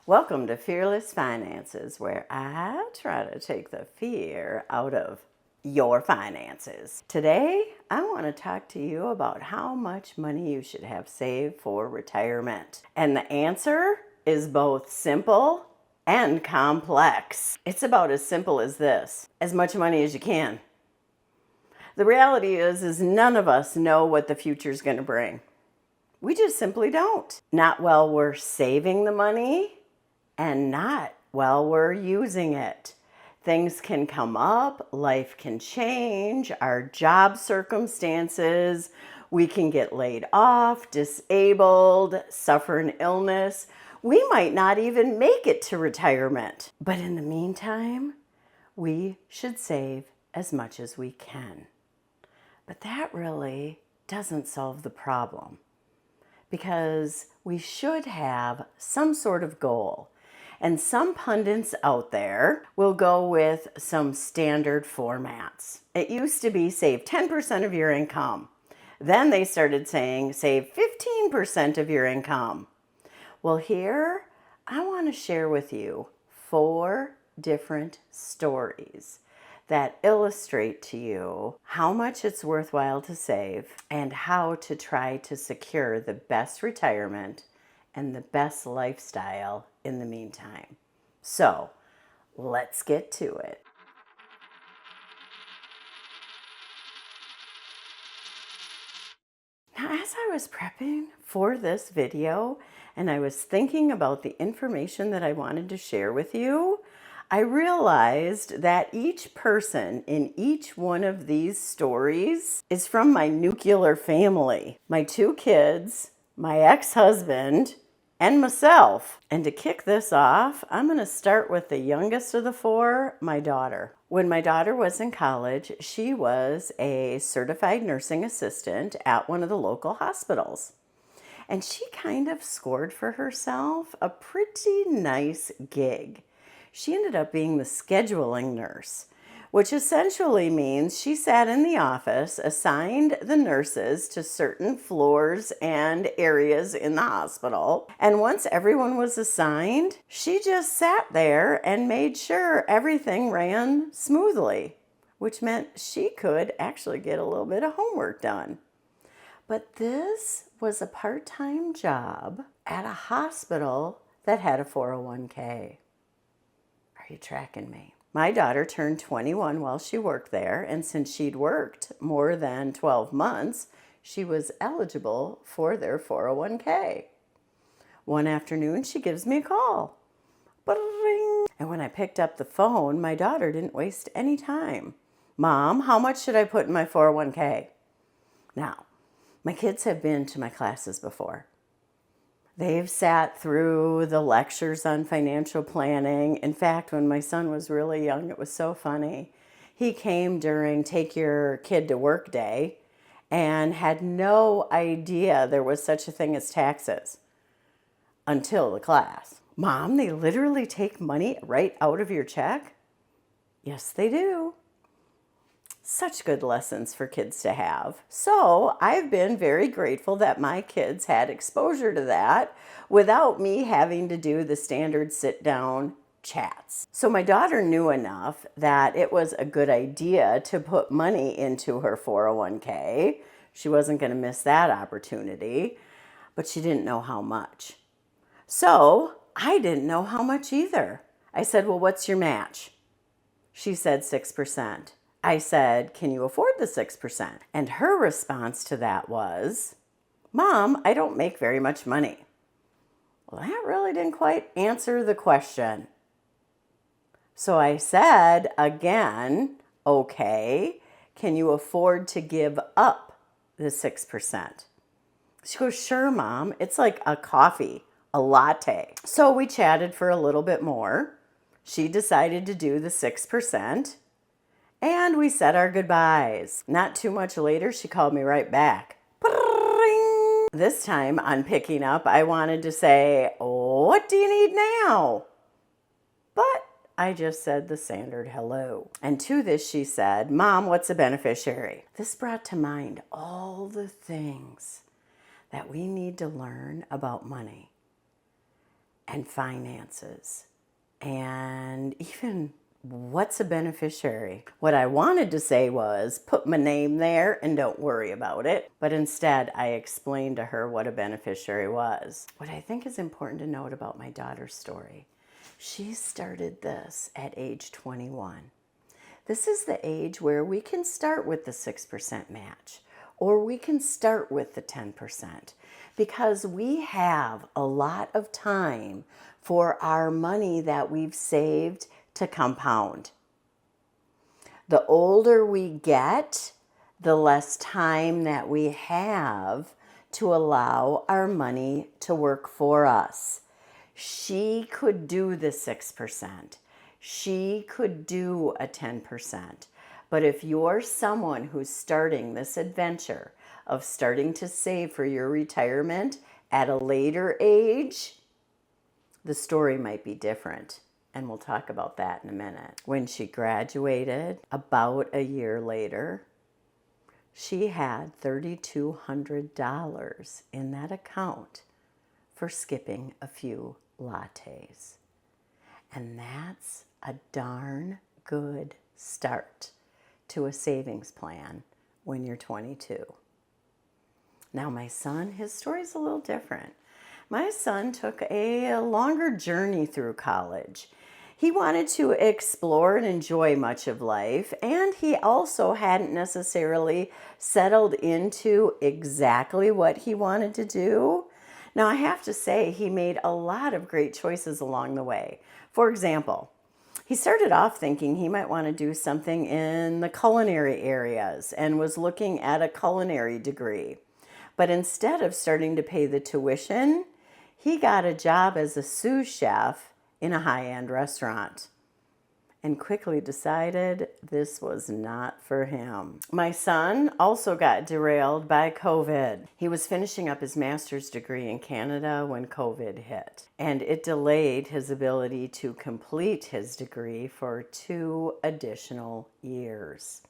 Welcome to Fearless Finances, where I try to take the fear out of your finances. Today, I want to talk to you about how much money you should have saved for retirement. And the answer is both simple and complex. It's about as simple as this: as much money as you can. The reality is none of us know what the future is going to bring. We just simply don't. Not while we're saving the money, and not while we're using it. Things can come up, life can change, our job circumstances, we can get laid off, disabled, suffer an illness. We might not even make it to retirement. But in the meantime, we should save as much as we can. But that really doesn't solve the problem, because we should have some sort of goal. And some pundits out there will go with some standard formats. It used to be save 10% of your income. Then they started saying save 15% of your income. Well, here I want to share with you 4 different stories that illustrate to you how much it's worthwhile to save and how to try to secure the best retirement and the best lifestyle in the meantime. So let's get to it. Now, as I was prepping for this video and I was thinking about the information that I wanted to share with you, I realized that each person in each one of these stories is from my nuclear family. My 2 kids, my ex-husband, and myself. And to kick this off, I'm going to start with the youngest of the 4, my daughter. When my daughter was in college, she was a certified nursing assistant at one of the local hospitals. And she kind of scored for herself a pretty nice gig. She ended up being the scheduling nurse, which essentially means she sat in the office, assigned the nurses to certain floors and areas in the hospital. And once everyone was assigned, she just sat there and made sure everything ran smoothly, which meant she could actually get a little bit of homework done. But this was a part-time job at a hospital that had a 401k. Are you tracking me? My daughter turned 21 while she worked there, and since she'd worked more than 12 months, she was eligible for their 401k. One afternoon, she gives me a call. Ba-ding. And when I picked up the phone, my daughter didn't waste any time. Mom, how much should I put in my 401k? Now, my kids have been to my classes before. They've sat through the lectures on financial planning. In fact, when my son was really young, it was so funny. He came during Take Your Kid to Work Day and had no idea there was such a thing as taxes until the class. Mom, they literally take money right out of your check? Yes, they do. Such good lessons for kids to have. So I've been very grateful that my kids had exposure to that without me having to do the standard sit-down chats. So my daughter knew enough that it was a good idea to put money into her 401k. She wasn't going to miss that opportunity, but she didn't know how much. So I didn't know how much either. I said, well, what's your match? She said 6%. I said, can you afford the 6%? And her response to that was, Mom, I don't make very much money. Well, that really didn't quite answer the question. So I said again, okay, can you afford to give up the 6%? She goes, sure, Mom. It's like a coffee, a latte. So we chatted for a little bit more. She decided to do the 6%. And we said our goodbyes. Not too much later, she called me right back. This time on picking up, I wanted to say, what do you need now? But I just said the standard hello. And to this she said, Mom, what's a beneficiary? This brought to mind all the things that we need to learn about money. and finances and even what's a beneficiary. What I wanted to say was put my name there and don't worry about it. But instead, I explained to her what a beneficiary was. What I think is important to note about my daughter's story, she started this at age 21. This is the age where we can start with the 6% match, or we can start with the 10%, because we have a lot of time for our money that we've saved to compound. The older we get, the less time that we have to allow our money to work for us. She could do the 6%. She could do a 10%. But if you're someone who's starting this adventure of starting to save for your retirement at a later age, the story might be different. And we'll talk about that in a minute. When she graduated, about a year later, she had $3,200 in that account for skipping a few lattes. And that's a darn good start to a savings plan when you're 22. Now my son, his story's a little different. My son took a longer journey through college. He wanted to explore and enjoy much of life, and he also hadn't necessarily settled into exactly what he wanted to do. Now, I have to say, he made a lot of great choices along the way. For example, he started off thinking he might want to do something in the culinary areas and was looking at a culinary degree. But instead of starting to pay the tuition, he got a job as a sous chef in a high-end restaurant and quickly decided this was not for him. My son also got derailed by COVID. He was finishing up his master's degree in Canada when COVID hit, and it delayed his ability to complete his degree for 2 additional years.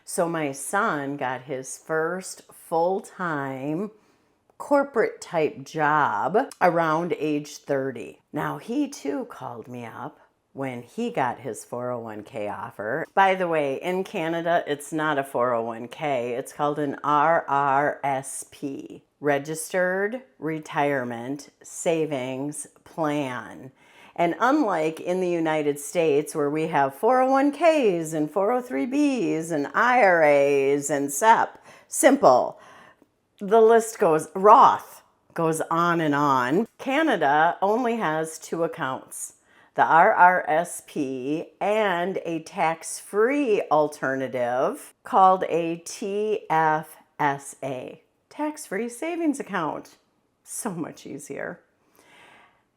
So my son got his first full-time corporate type job around age 30. Now he too called me up when he got his 401k offer. By the way, in Canada, it's not a 401k. It's called an RRSP, Registered Retirement Savings Plan. And unlike in the United States, where we have 401ks and 403bs and IRAs and SEP, simple, the list goes, Roth goes on and on. Canada only has 2 accounts, the RRSP and a tax-free alternative called a TFSA, tax-free savings account. So much easier.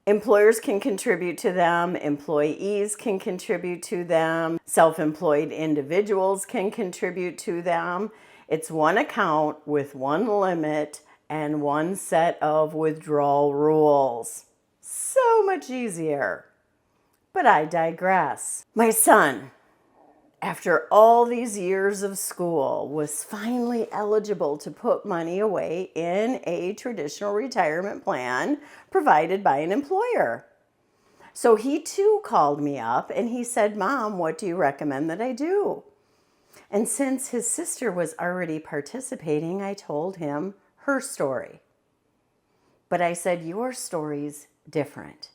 Employers can contribute to them, employees can contribute to them, self-employed individuals can contribute to them. It's one account with one limit and one set of withdrawal rules. So much easier. But I digress. My son, after all these years of school, was finally eligible to put money away in a traditional retirement plan provided by an employer. So he too called me up and he said, Mom, what do you recommend that I do? And since his sister was already participating, I told him her story. But I said, your story's different.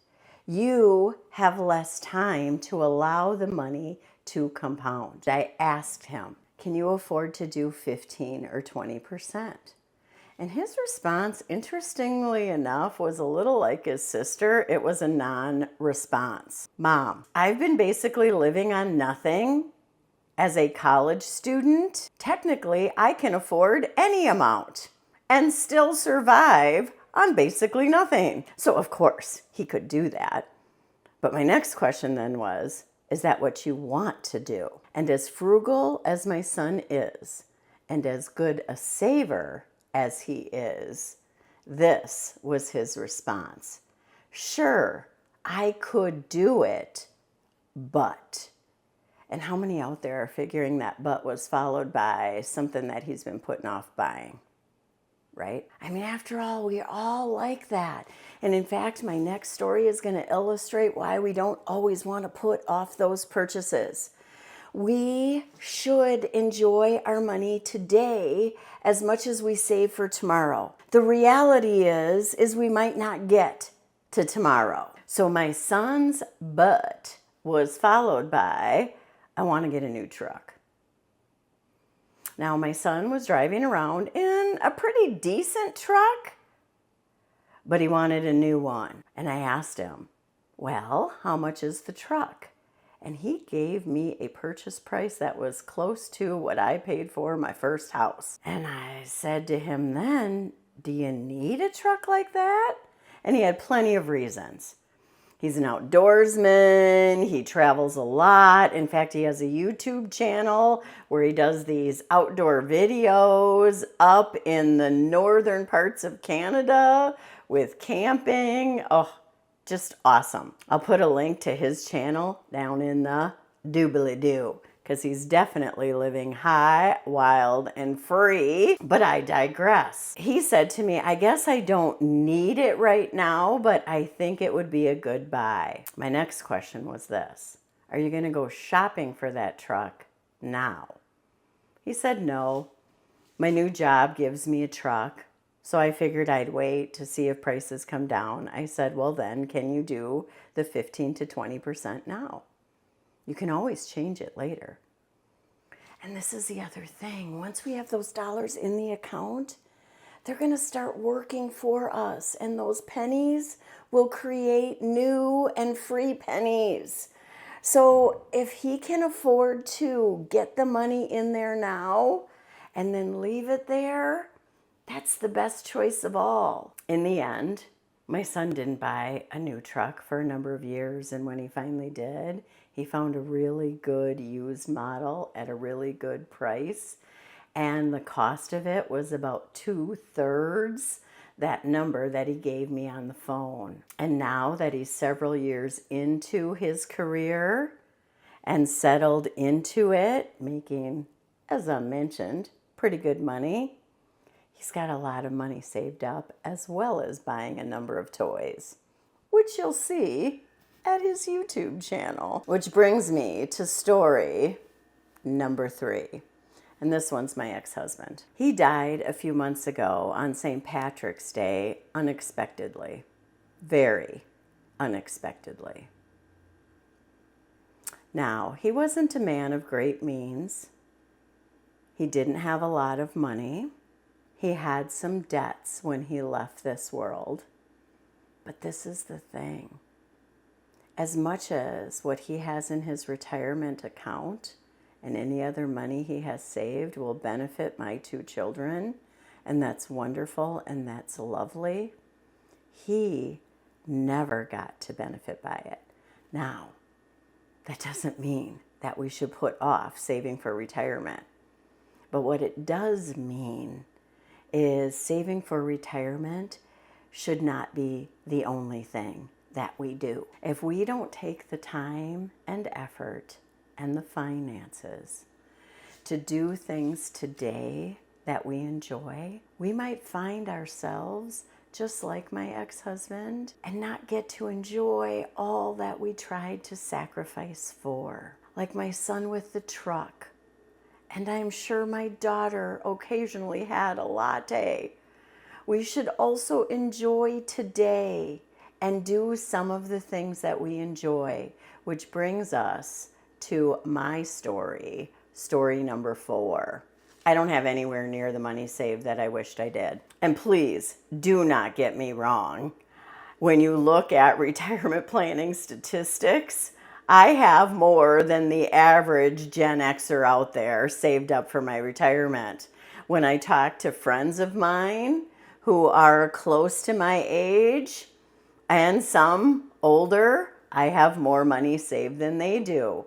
You have less time to allow the money to compound. I asked him, can you afford to do 15 or 20%? And his response, interestingly enough, was a little like his sister. It was a non-response. Mom, I've been basically living on nothing as a college student. Technically, I can afford any amount and still survive on basically nothing. So of course he could do that. But my next question then was, is that what you want to do? And as frugal as my son is, and as good a saver as he is, this was his response. Sure, I could do it, but. And how many out there are figuring that but was followed by something that he's been putting off buying? right? I mean, after all, we're all like that. And in fact, my next story is going to illustrate why we don't always want to put off those purchases. We should enjoy our money today as much as we save for tomorrow. The reality is we might not get to tomorrow. So my son's but was followed by, I want to get a new truck. Now my son was driving around in a pretty decent truck, but he wanted a new one. And I asked him, well, how much is the truck? And he gave me a purchase price that was close to what I paid for my first house. And I said to him then, do you need a truck like that? And he had plenty of reasons. He's an outdoorsman, he travels a lot. In fact, he has a YouTube channel where he does these outdoor videos up in the northern parts of Canada with camping. Oh, just awesome. I'll put a link to his channel down in the doobly-doo because he's definitely living high, wild, and free. But I digress. He said to me, I guess I don't need it right now, but I think it would be a good buy. My next question was this: are you going to go shopping for that truck now? He said no. My new job gives me a truck. So I figured I'd wait to see if prices come down. I said, well then, can you do the 15 to 20% now? You can always change it later. And this is the other thing. Once we have those dollars in the account, they're going to start working for us. And those pennies will create new and free pennies. So if he can afford to get the money in there now and then leave it there, that's the best choice of all. In the end, my son didn't buy a new truck for a number of years, and when he finally did, he found a really good used model at a really good price, and the cost of it was about 2/3 that number that he gave me on the phone. And now that he's several years into his career and settled into it, making, as I mentioned, pretty good money, he's got a lot of money saved up, as well as buying a number of toys, which you'll see at his YouTube channel. Which brings me to story number 3. And this one's my ex-husband. He died a few months ago on St. Patrick's Day unexpectedly. Very unexpectedly. Now, he wasn't a man of great means. He didn't have a lot of money. He had some debts when he left this world. But this is the thing. As much as what he has in his retirement account and any other money he has saved will benefit my 2 children, and that's wonderful and that's lovely, he never got to benefit by it. Now, that doesn't mean that we should put off saving for retirement. But what it does mean is saving for retirement should not be the only thing that we do. If we don't take the time and effort and the finances to do things today that we enjoy, we might find ourselves just like my ex-husband and not get to enjoy all that we tried to sacrifice for. Like my son with the truck. And I'm sure my daughter occasionally had a latte. We should also enjoy today and do some of the things that we enjoy, which brings us to my story, story number 4. I don't have anywhere near the money saved that I wished I did. And please do not get me wrong. When you look at retirement planning statistics, I have more than the average Gen Xer out there saved up for my retirement. When I talk to friends of mine who are close to my age and some older, I have more money saved than they do.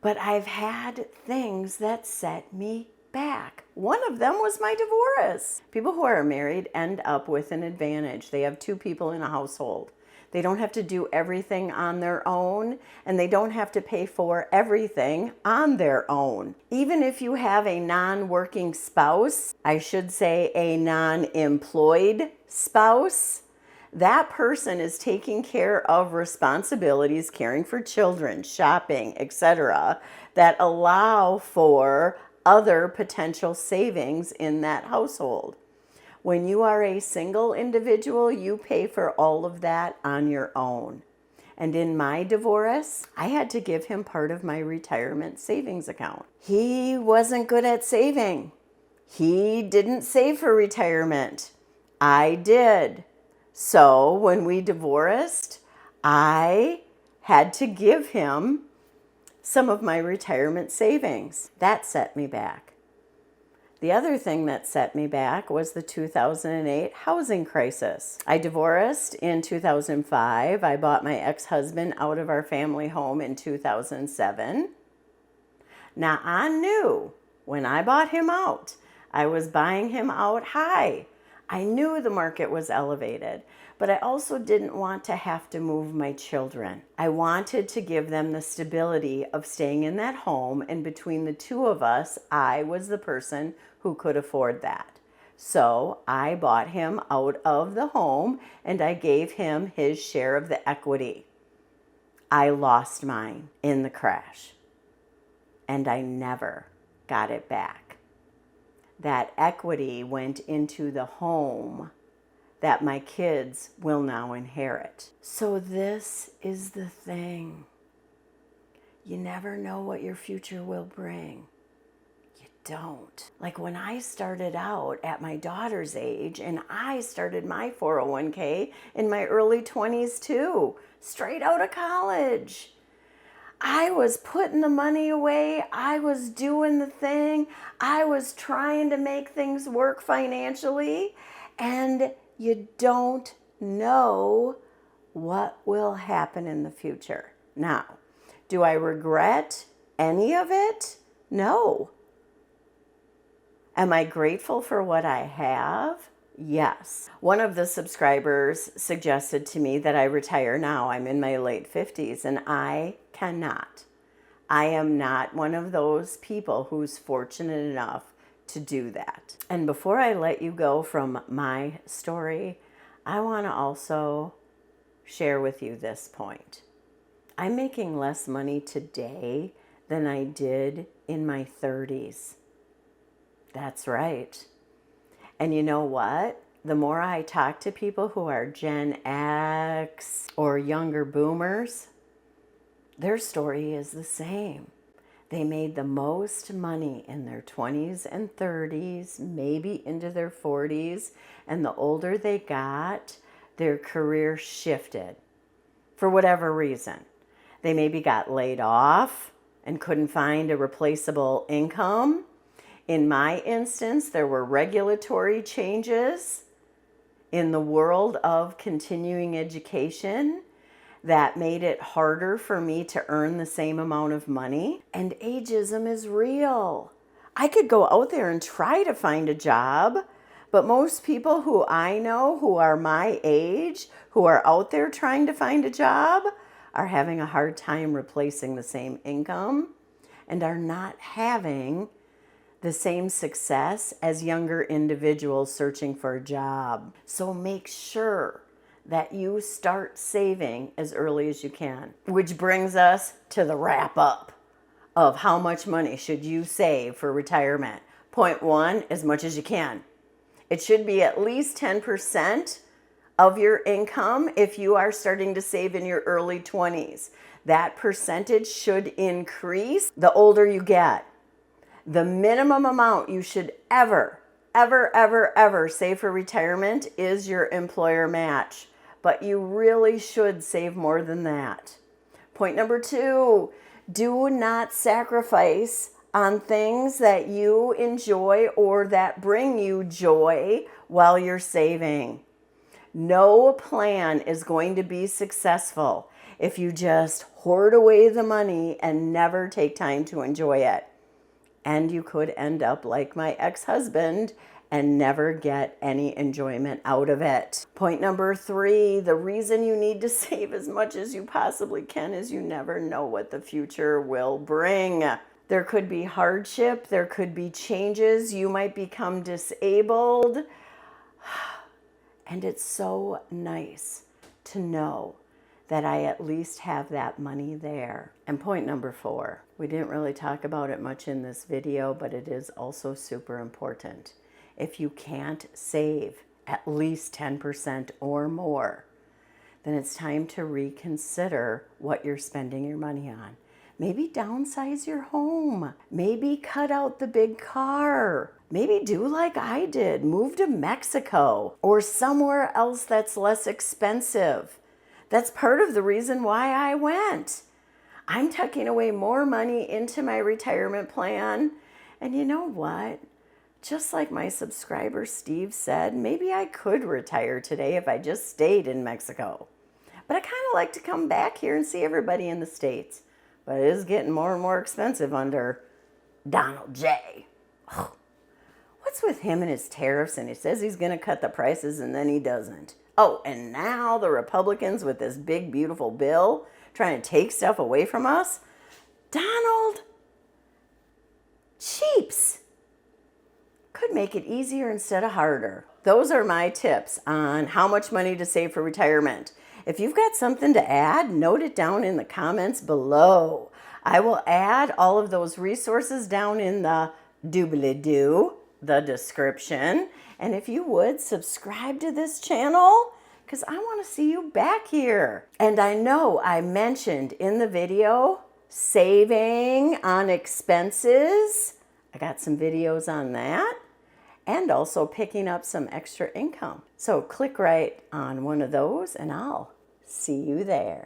But I've had things that set me back. One of them was my divorce. People who are married end up with an advantage. They have 2 people in a household. They don't have to do everything on their own, and they don't have to pay for everything on their own. Even if you have a non-working spouse, I should say a non-employed spouse, that person is taking care of responsibilities, caring for children, shopping, etc., that allow for other potential savings in that household. When you are a single individual, you pay for all of that on your own. And in my divorce, I had to give him part of my retirement savings account. He wasn't good at saving. He didn't save for retirement. I did. So when we divorced, I had to give him some of my retirement savings. That set me back. The other thing that set me back was the 2008 housing crisis. I divorced in 2005. I bought my ex-husband out of our family home in 2007. Now, I knew when I bought him out, I was buying him out high. I knew the market was elevated, but I also didn't want to have to move my children. I wanted to give them the stability of staying in that home, and between the two of us, I was the person who could afford that. So I bought him out of the home and I gave him his share of the equity. I lost mine in the crash and I never got it back. That equity went into the home that my kids will now inherit. So this is the thing. You never know what your future will bring. You don't. Like when I started out at my daughter's age, and I started my 401k in my early 20s too, straight out of college. I was putting the money away. I was doing the thing. I was trying to make things work financially. And you don't know what will happen in the future. Now, do I regret any of it? No. Am I grateful for what I have? Yes. One of the subscribers suggested to me that I retire now. I'm in my late 50s and I cannot. I am not one of those people who's fortunate enough to do that. And before I let you go from my story, I want to also share with you this point. I'm making less money today than I did in my 30s. That's right. And you know what? The more I talk to people who are Gen X or younger boomers, their story is the same. They made the most money in their 20s and 30s, maybe into their 40s, and the older they got, their career shifted for whatever reason. They maybe got laid off and couldn't find a replaceable income. In my instance, there were regulatory changes in the world of continuing education that made it harder for me to earn the same amount of money. And ageism is real. I could go out there and try to find a job, but most people who I know who are my age, who are out there trying to find a job, are having a hard time replacing the same income and are not having the same success as younger individuals searching for a job. So make sure that you start saving as early as you can. Which brings us to the wrap up of how much money should you save for retirement. Point one, as much as you can. It should be at least 10% of your income if you are starting to save in your early 20s. That percentage should increase the older you get. The minimum amount you should ever save for retirement is your employer match. But you really should save more than that. Point number two, do not sacrifice on things that you enjoy or that bring you joy while you're saving. No plan is going to be successful if you just hoard away the money and never take time to enjoy it. And you could end up like my ex-husband and never get any enjoyment out of it. Point number 3, the reason you need to save as much as you possibly can is you never know what the future will bring. There could be hardship, there could be changes, you might become disabled. And it's so nice to know that I at least have that money there. And point number 4, we didn't really talk about it much in this video, but it is also super important. If you can't save at least 10% or more, then it's time to reconsider what you're spending your money on. Maybe downsize your home. Maybe cut out the big car. Maybe do like I did, move to Mexico or somewhere else that's less expensive. That's part of the reason why I went. I'm tucking away more money into my retirement plan. And you know what? Just like my subscriber Steve said, maybe I could retire today if I just stayed in Mexico. But I kind of like to come back here and see everybody in the States. But it is getting more and more expensive under Donald J. Oh, what's with him and his tariffs? And he says he's going to cut the prices and then he doesn't. Oh, and now the Republicans with this big, beautiful bill trying to take stuff away from us. Donald, cheaps. Could make it easier instead of harder. Those are my tips on how much money to save for retirement. If you've got something to add, note it down in the comments below. I will add all of those resources down in the doobly-doo, the description. And if you would, subscribe to this channel because I want to see you back here. And I know I mentioned in the video saving on expenses. I got some videos on that. And also picking up some extra income. So click right on one of those and I'll see you there.